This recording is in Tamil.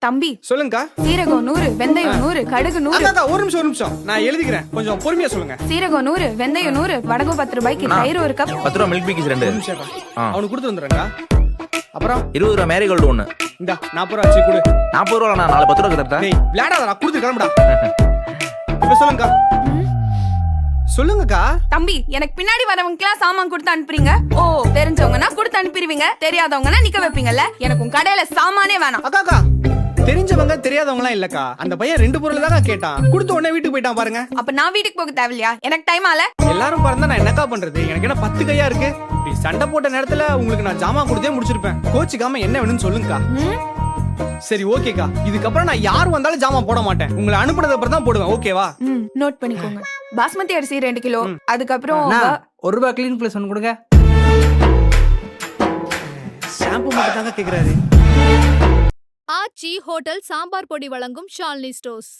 தம்பி சொல்லுங்கக்கா. சீரகம் 100, வெந்தயம் 100, கடுகு 100. அக்கா ஒரு நிமிஷம் நான் எழுதிக்கிறேன், கொஞ்சம் பொறுமையா சொல்லுங்க. சீரகம் 100, வெந்தயம் 100, வடகம் 10 ரூபாய்க்கு, தயிர் 1 கப். 10 ரூபா மில்க் பிக்கிஸ் 2. ஒரு நிமிஷம் அவனுக்கு கொடுத்து வந்துடுறேங்க. அப்புறம் 20 ரூபா மேரிகோல்டு 1. இந்த 40 ரூபா வச்சு கொடு. 40 ரூபா நான் 4 10 ரூபா தரட்டா? டேய் விளையாடாதடா, கொடுத்து கிளம்புடா. இப்ப சொல்லுங்கக்கா. சொல்லுங்கக்கா. தம்பி எனக்கு பின்னாடி வரவங்களுக்குலாம் சாமான் கொடுத்து அனுப்புறீங்க. ஓ தெரிஞ்சவங்கன்னா கொடுத்து அனுப்பிடுவீங்க, தெரியாதவங்கன்னா நிக்க வைப்பீங்கல்ல. எனக்கு உங்க கடையில சாமானே வேணாம். அக்கா தெரிஞ்சவங்க தெரியாதவங்கலாம் இல்லக்கா. அந்த பையன் 2 பொருள் தான் கேட்டான், கொடுத்த உடனே வீட்டுக்கு போயிட்டான் பாருங்க. அப்ப நான் வீட்டுக்கு போக தேவையில்லையா? எனக்கு டைம் ஆல. எல்லாரும் பறந்தா நான் என்னக்கா பண்றது? எனக்கு என்ன 10 கையா இருக்கு? இப்படி சண்டை போட்ட நேரத்துல உங்களுக்கு நான் ஜாமான் கொடுத்தே முடிச்சிருப்பேன். கோச்சிக்காம என்ன வேணும்னு சொல்லுங்கக்கா. சரி ஓகேக்கா, இதுக்கப்புறம் நான் யார் வந்தாலும் ஜாமான் போட மாட்டேன். உங்களை அனுப்புனது அப்புறம் தான் போடுவேன், ஓகேவா? நோட் பண்ணிக்கோங்க. பாஸ்மதி அரிசி 2 கிலோ. அதுக்கப்புறம் 1 ரூபாய் கிளீன் பிளஸ் 1 கொடுங்க. ஷாம்பு மட்டும் தாங்க கேக்குறாரு. ஆச்சி ஹோட்டல் சாம்பார் பொடி வழங்கும் ஷாலினி ஸ்டோர்ஸ்.